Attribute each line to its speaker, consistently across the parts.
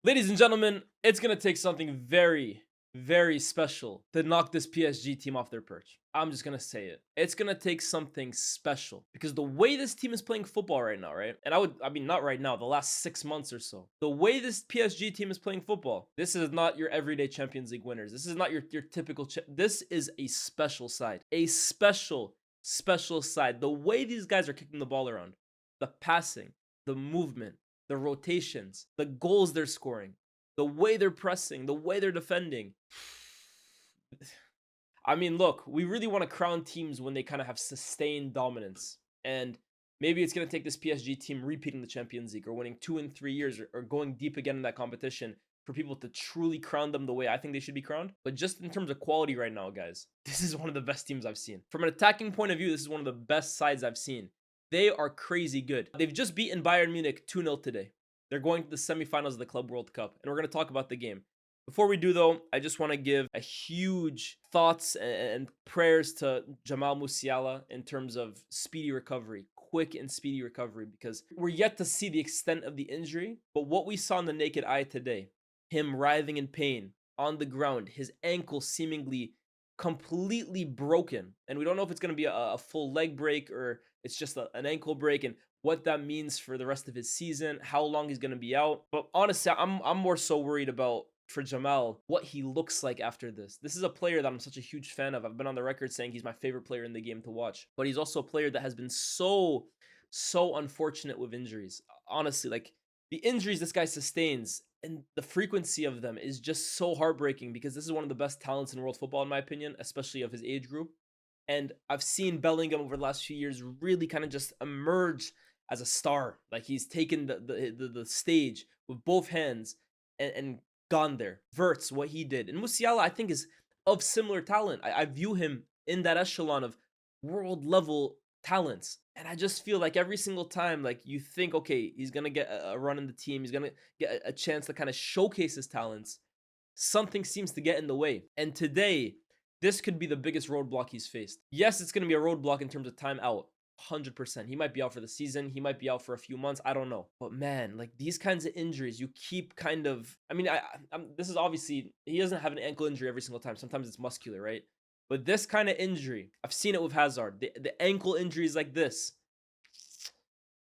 Speaker 1: Ladies and gentlemen, it's going to take something very, very special to knock this PSG team off their perch. I'm just going to say it. It's going to take something special because the way this team is playing football right now, right? And not right now, the last 6 months or so. The way this PSG team is playing football, this is not your everyday Champions League winners. This is not your typical, this is a special side. A special side. The way these guys are kicking the ball around, the passing, the movement, the rotations, the goals they're scoring, the way they're pressing, the way they're defending. I mean, look, we really want to crown teams when they kind of have sustained dominance. And maybe it's going to take this PSG team repeating the Champions League or winning 2 in 3 years or going deep again in that competition for people to truly crown them the way I think they should be crowned. But just in terms of quality right now, guys, this is one of the best teams I've seen. From an attacking point of view, this is one of the best sides I've seen. They are crazy good. They've just beaten Bayern Munich 2-0 today. They're going to the semifinals of the Club World Cup, and we're going to talk about the game. Before we do, though, I just want to give a huge thoughts and prayers to Jamal Musiala in terms of speedy recovery, quick and speedy recovery, because we're yet to see the extent of the injury. But what we saw in the naked eye today, him writhing in pain on the ground, his ankle seemingly completely broken, and we don't know if it's going to be a full leg break or it's just an ankle break, and what that means for the rest of his season, how long he's going to be out. But honestly, I'm more so worried about, for Jamal, what he looks like after this. This is a player that I'm such a huge fan of. I've been on the record saying he's my favorite player in the game to watch, but he's also a player that has been so unfortunate with injuries. Honestly, like the injuries this guy sustains and the frequency of them is just so heartbreaking because this is one of the best talents in world football, in my opinion, especially of his age group. And I've seen Bellingham over the last few years really kind of just emerge as a star. Like he's taken the stage with both hands and gone there. Verts, what he did. And Musiala, I think, is of similar talent. I view him in that echelon of world level talents. And I just feel like every single time, like you think, okay, he's going to get a run in the team. He's going to get a chance to kind of showcase his talents. Something seems to get in the way. And today, this could be the biggest roadblock he's faced. Yes, it's going to be a roadblock in terms of time out. 100%. He might be out for the season. He might be out for a few months. I don't know. But man, like these kinds of injuries, you keep kind of. I mean, this is obviously he doesn't have an ankle injury every single time. Sometimes it's muscular, right? But this kind of injury, I've seen it with Hazard. The ankle injuries like this,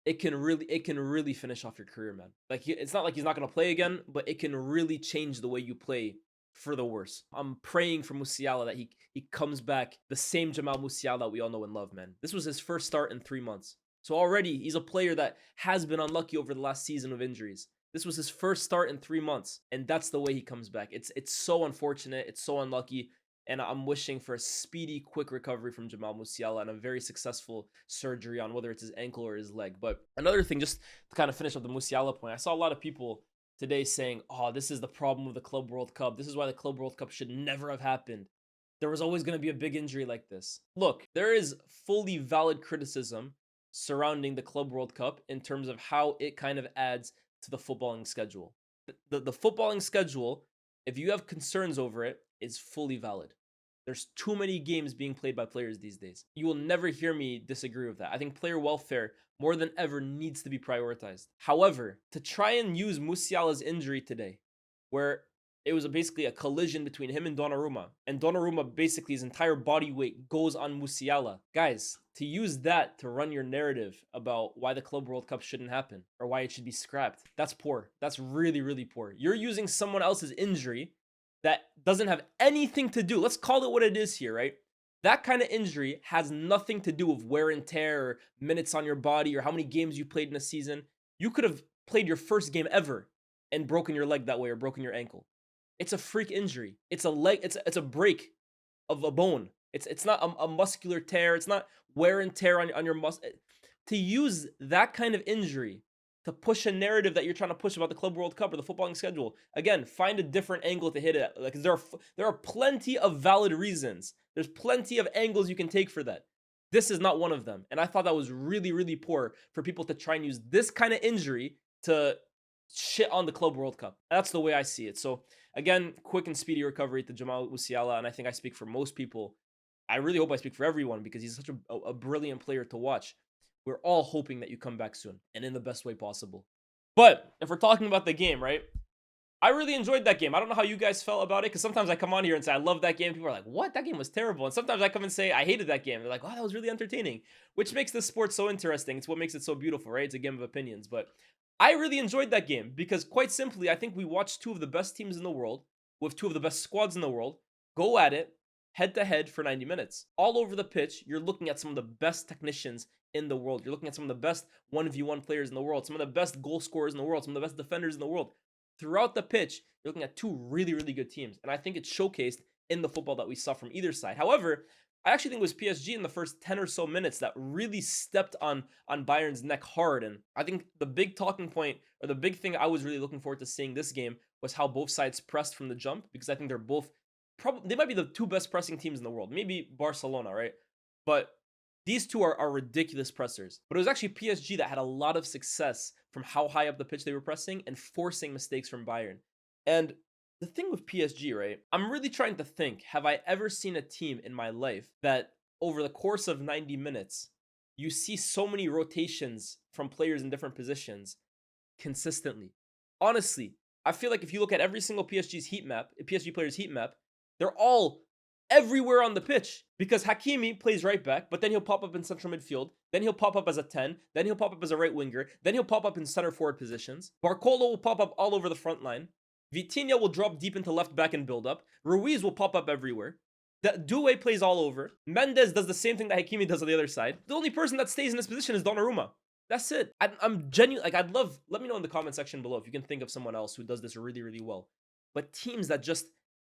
Speaker 1: it can really finish off your career, man. Like it's not like he's not gonna play again, but it can really change the way you play for the worse. I'm praying for Musiala that he comes back the same Jamal Musiala that we all know and love, man. This was his first start in 3 months. So already he's a player that has been unlucky over the last season of injuries. This was his first start in 3 months, and that's the way he comes back. It's so unfortunate, it's so unlucky, and I'm wishing for a speedy, quick recovery from Jamal Musiala and a very successful surgery on whether it's his ankle or his leg. But another thing, just to kind of finish up the Musiala point, I saw a lot of people today saying, oh, this is the problem with the Club World Cup. This is why the Club World Cup should never have happened. There was always going to be a big injury like this. Look, there is fully valid criticism surrounding the Club World Cup in terms of how it kind of adds to the footballing schedule. The footballing schedule, if you have concerns over it, is fully valid. There's too many games being played by players these days. You will never hear me disagree with that. I think player welfare, more than ever, needs to be prioritized. However, to try and use Musiala's injury today, where it was basically a collision between him and Donnarumma basically his entire body weight goes on Musiala. Guys, to use that to run your narrative about why the Club World Cup shouldn't happen or why it should be scrapped, that's poor. That's really, really poor. You're using someone else's injury that doesn't have anything to do. Let's call it what it is here, right? That kind of injury has nothing to do with wear and tear or minutes on your body or how many games you played in a season. You could have played your first game ever and broken your leg that way or broken your ankle. It's a freak injury. It's a leg. It's a break of a bone. It's not a muscular tear. It's not wear and tear on your muscle. To use that kind of injury to push a narrative that you're trying to push about the Club World Cup or the footballing schedule. Again, find a different angle to hit it. Like there are plenty of valid reasons. There's plenty of angles you can take for that. This is not one of them. And I thought that was really, really poor for people to try and use this kind of injury to shit on the Club World Cup. That's the way I see it. So again, quick and speedy recovery to Jamal Musiala, and I think I speak for most people. I really hope I speak for everyone because he's such a brilliant player to watch. We're all hoping that you come back soon and in the best way possible. But if we're talking about the game, right? I really enjoyed that game. I don't know how you guys felt about it, because sometimes I come on here and say I love that game. People are like, what? That game was terrible. And sometimes I come and say I hated that game. They're like, oh, that was really entertaining, which makes this sport so interesting. It's what makes it so beautiful, right? It's a game of opinions. But I really enjoyed that game because, quite simply, I think we watched two of the best teams in the world with two of the best squads in the world go at it head to head for 90 minutes. All over the pitch, you're looking at some of the best technicians in the world. You're looking at some of the best 1v1 players in the world, some of the best goal scorers in the world, some of the best defenders in the world. Throughout the pitch, you're looking at two really, really good teams. And I think it's showcased in the football that we saw from either side. However, I actually think it was PSG in the first 10 or so minutes that really stepped on Bayern's neck hard. And I think the big talking point, or the big thing I was really looking forward to seeing this game, was how both sides pressed from the jump, because I think they're both probably, they might be the two best pressing teams in the world. Maybe Barcelona, right? But these two are ridiculous pressers. But it was actually PSG that had a lot of success from how high up the pitch they were pressing and forcing mistakes from Bayern. And the thing with PSG, right? I'm really trying to think, have I ever seen a team in my life that over the course of 90 minutes, you see so many rotations from players in different positions consistently? Honestly, I feel like if you look at every single PSG player's heat map, they're all everywhere on the pitch, because Hakimi plays right back, but then he'll pop up in central midfield, then he'll pop up as a 10, then he'll pop up as a right winger, then he'll pop up in center forward positions. Barcola will pop up all over the front line. Vitinha will drop deep into left back and build up. Ruiz will pop up everywhere. Doue plays all over. Mendes does the same thing that Hakimi does on the other side. The only person that stays in this position is Donnarumma. That's it. I'm genuine. Like, I'd love, let me know in the comment section below if you can think of someone else who does this really, really well. But teams that just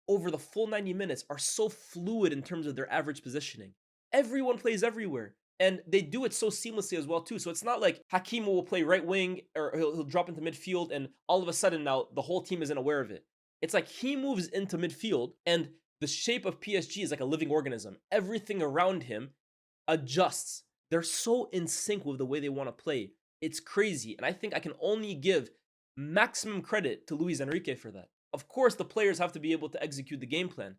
Speaker 1: over the full 90 minutes are so fluid in terms of their average positioning. Everyone plays everywhere. And they do it so seamlessly as well, too. So it's not like Hakimi will play right wing, or he'll drop into midfield, and all of a sudden now the whole team isn't aware of it. It's like he moves into midfield, and the shape of PSG is like a living organism. Everything around him adjusts. They're so in sync with the way they want to play. It's crazy. And I think I can only give maximum credit to Luis Enrique for that. Of course, the players have to be able to execute the game plan.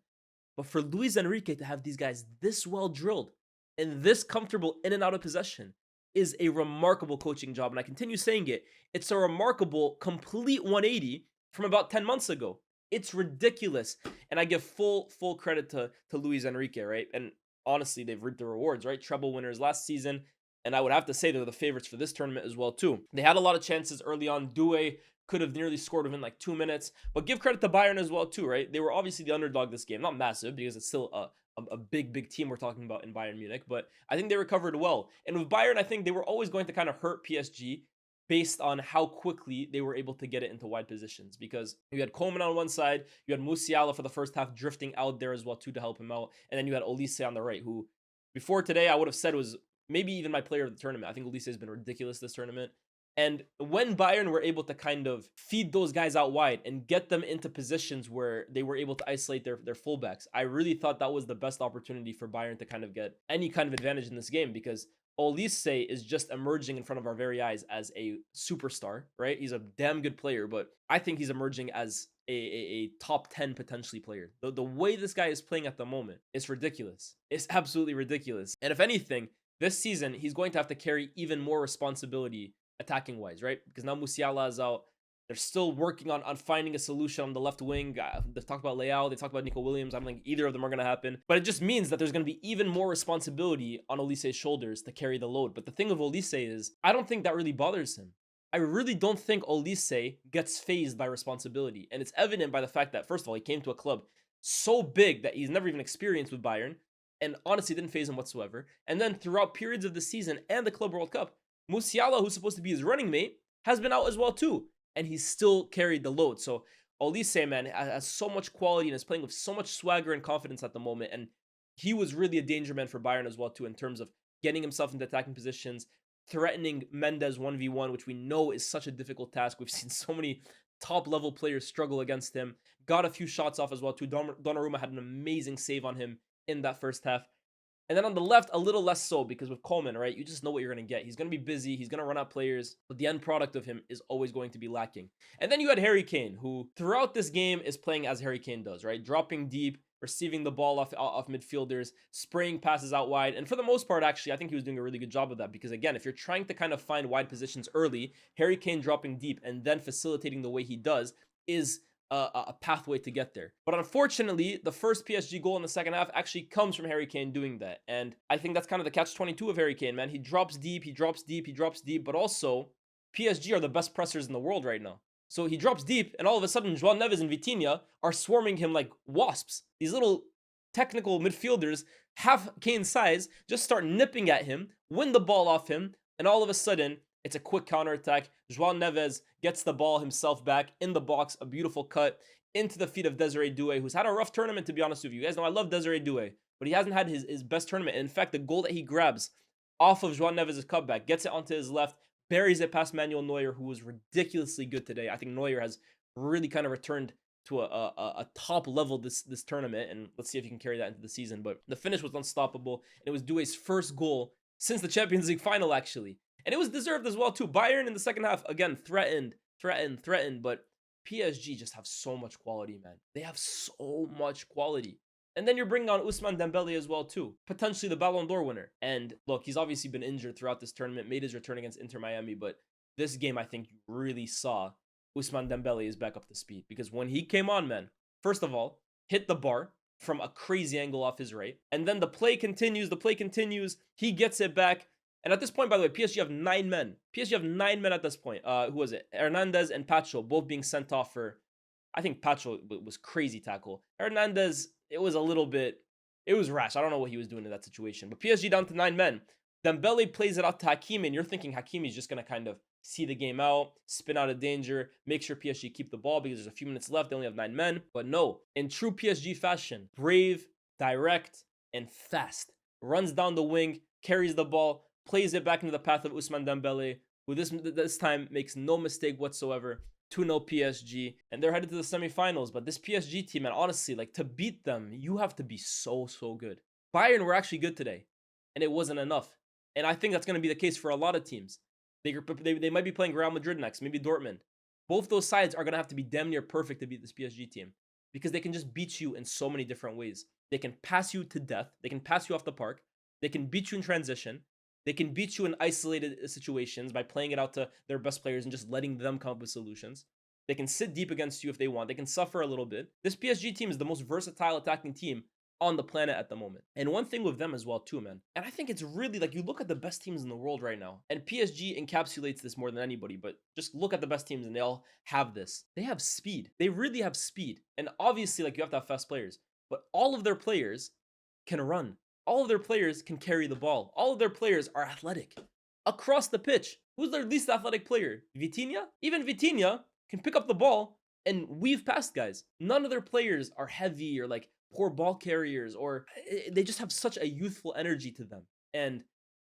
Speaker 1: But for Luis Enrique to have these guys this well drilled and this comfortable in and out of possession is a remarkable coaching job. And I continue saying it. It's a remarkable complete 180 from about 10 months ago. It's ridiculous. And I give full credit to Luis Enrique, right? And honestly, they've reaped the rewards, right? Treble winners last season. And I would have to say they're the favorites for this tournament as well, too. They had a lot of chances early on. Doue could have nearly scored within like 2 minutes. But give credit to Bayern as well, too, right? They were obviously the underdog this game. Not massive, because it's still a big team we're talking about in Bayern Munich. But I think they recovered well. And with Bayern, I think they were always going to kind of hurt PSG based on how quickly they were able to get it into wide positions. Because you had Coleman on one side, you had Mousiala for the first half drifting out there as well, too, to help him out. And then you had Olise on the right, who before today I would have said was maybe even my player of the tournament. I think Olise has been ridiculous this tournament. And when Bayern were able to kind of feed those guys out wide and get them into positions where they were able to isolate their fullbacks, I really thought that was the best opportunity for Bayern to kind of get any kind of advantage in this game, because Olise is just emerging in front of our very eyes as a superstar, right? He's a damn good player, but I think he's emerging as a top 10 potentially player. The way this guy is playing at the moment is ridiculous. It's absolutely ridiculous. And if anything, this season, he's going to have to carry even more responsibility attacking wise, right? Because now Mousiala is out. They're still working on finding a solution on the left wing. They talk about Leao. They talk about Nico Williams. I don't think either of them are going to happen. But it just means that there's going to be even more responsibility on Olise's shoulders to carry the load. But the thing with Olise is, I don't think that really bothers him. I really don't think Olise gets fazed by responsibility. And it's evident by the fact that, first of all, he came to a club so big that he's never even experienced with Bayern. And honestly, didn't faze him whatsoever. And then throughout periods of the season and the Club World Cup, Mousiala, who's supposed to be his running mate, has been out as well too. And he's still carried the load. So Olise, man, has so much quality and is playing with so much swagger and confidence at the moment. And he was really a danger man for Bayern as well too, in terms of getting himself into attacking positions, threatening Mendes 1v1, which we know is such a difficult task. We've seen so many top-level players struggle against him. Got a few shots off as well too. Donnarumma had an amazing save on him in that first half. And then on the left, a little less so, because with Coleman, right, you just know what you're going to get. He's going to be busy. He's going to run out players, but the end product of him is always going to be lacking. And then you had Harry Kane, who throughout this game is playing as Harry Kane does, right? Dropping deep, receiving the ball off midfielders, spraying passes out wide. And for the most part, actually, I think he was doing a really good job of that, because again, if you're trying to kind of find wide positions early, Harry Kane dropping deep and then facilitating the way he does is a pathway to get there. But unfortunately, the first PSG goal in the second half actually comes from Harry Kane doing that. And I think that's kind of the catch-22 of Harry Kane, man. He drops deep, he drops deep, he drops deep, but also PSG are the best pressers in the world right now. So he drops deep, and all of a sudden, João Neves and Vitinha are swarming him like wasps. These little technical midfielders, half Kane's size, just start nipping at him, win the ball off him, and all of a sudden, it's a quick counterattack. João Neves gets the ball himself back in the box, a beautiful cut into the feet of Desiré Doué, who's had a rough tournament, to be honest with you. You guys know I love Desiré Doué, but he hasn't had his best tournament. And in fact, the goal that he grabs off of João Neves' cutback, gets it onto his left, buries it past Manuel Neuer, who was ridiculously good today. I think Neuer has really kind of returned to a top level this tournament, and let's see if he can carry that into the season. But the finish was unstoppable, and it was Doué's first goal since the Champions League final, actually. And it was deserved as well, too. Bayern in the second half, again, threatened, but PSG just have so much quality, man. They have so much quality. And then you're bringing on Ousmane Dembele as well, too. Potentially the Ballon d'Or winner. And look, he's obviously been injured throughout this tournament, made his return against Inter Miami, but this game, I think, you really saw Ousmane Dembele is back up to speed. Because when he came on, man, first of all, hit the bar from a crazy angle off his right. And then the play continues, he gets it back. And at this point, by the way, PSG have 9 men. PSG have 9 men at this point. Who was it? Hernandez and Pacho, both being sent off for, I think Pacho was crazy tackle. Hernandez, it was rash. I don't know what he was doing in that situation. But PSG down to 9 men. Dembele plays it out to Hakimi, and you're thinking Hakimi's just going to kind of see the game out, spin out of danger, make sure PSG keep the ball because there's a few minutes left. They only have 9 men. But no, in true PSG fashion, brave, direct, and fast. Runs down the wing, carries the ball, plays it back into the path of Ousmane Dembele, who this time makes no mistake whatsoever. 2-0 PSG, and they're headed to the semifinals. But this PSG team, and honestly, like, to beat them, you have to be so good. Bayern were actually good today, and it wasn't enough. And I think that's going to be the case for a lot of teams. They might be playing Real Madrid next, maybe Dortmund. Both those sides are going to have to be damn near perfect to beat this PSG team, because they can just beat you in so many different ways. They can pass you to death. They can pass you off the park. They can beat you in transition. They can beat you in isolated situations by playing it out to their best players and just letting them come up with solutions. They can sit deep against you if they want. They can suffer a little bit. This PSG team is the most versatile attacking team on the planet at the moment. And one thing with them as well too, man. And I think it's really, like, you look at the best teams in the world right now, and PSG encapsulates this more than anybody, but just look at the best teams and they all have this. They have speed. They really have speed. And obviously, like, you have to have fast players, but all of their players can run. All of their players can carry the ball. All of their players are athletic. Across the pitch, who's their least athletic player? Vitinha? Even Vitinha can pick up the ball and weave past guys. None of their players are heavy or like poor ball carriers, or they just have such a youthful energy to them. And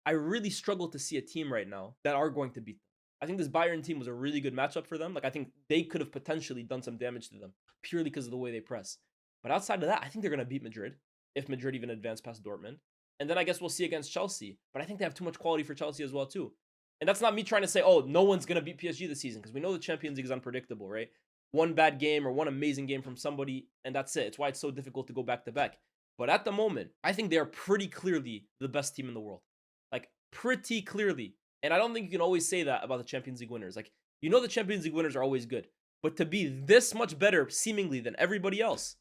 Speaker 1: I really struggle to see a team right now that are going to beat them. I think this Bayern team was a really good matchup for them. Like, I think they could have potentially done some damage to them purely because of the way they press. But outside of that, I think they're going to beat Madrid, if Madrid even advance past Dortmund. And then I guess we'll see against Chelsea. But I think they have too much quality for Chelsea as well, too. And that's not me trying to say, oh, no one's going to beat PSG this season, because we know the Champions League is unpredictable, right? One bad game or one amazing game from somebody, and that's it. It's why it's so difficult to go back-to-back. But at the moment, I think they are pretty clearly the best team in the world. Like, pretty clearly. And I don't think you can always say that about the Champions League winners. Like, you know the Champions League winners are always good. But to be this much better, seemingly, than everybody else,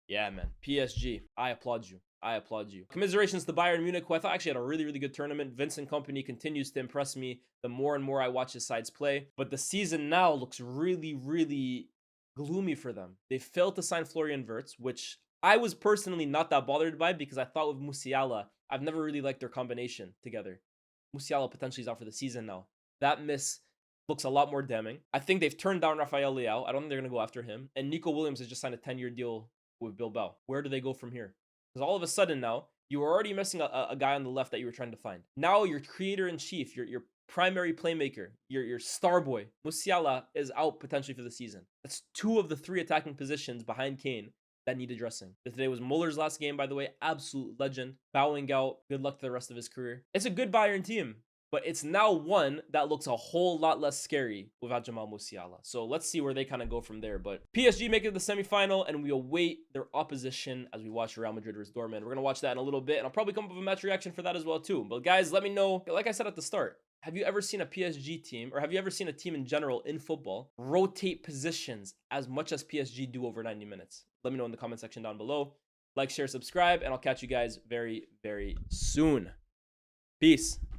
Speaker 1: yeah, man. PSG, I applaud you. I applaud you. Commiserations to Bayern Munich, who I thought actually had a really, really good tournament. Vincent Kompany continues to impress me the more and more I watch his sides play. But the season now looks really, really gloomy for them. They failed to sign Florian Wirtz, which I was personally not that bothered by, because I thought with Mousiala, I've never really liked their combination together. Musiala potentially is out for the season now. That miss looks a lot more damning. I think they've turned down Rafael Leao. I don't think they're going to go after him. And Nico Williams has just signed a 10-year deal with Bilbao. Where do they go from here? Because all of a sudden now, you were already missing a guy on the left that you were trying to find. Now your creator-in-chief, your primary playmaker, your star boy, Musiala, is out potentially for the season. That's 2 of the 3 attacking positions behind Kane that need addressing. Today was Muller's last game, by the way. Absolute legend. Bowing out. Good luck to the rest of his career. It's a good Bayern team, but it's now one that looks a whole lot less scary without Jamal Musiala. So let's see where they kind of go from there. But PSG make it to the semifinal, and we await their opposition as we watch Real Madrid versus Dortmund. We're going to watch that in a little bit, and I'll probably come up with a match reaction for that as well, too. But guys, let me know, like I said at the start, have you ever seen a PSG team, or have you ever seen a team in general in football rotate positions as much as PSG do over 90 minutes? Let me know in the comment section down below. Like, share, subscribe, and I'll catch you guys very, very soon. Peace.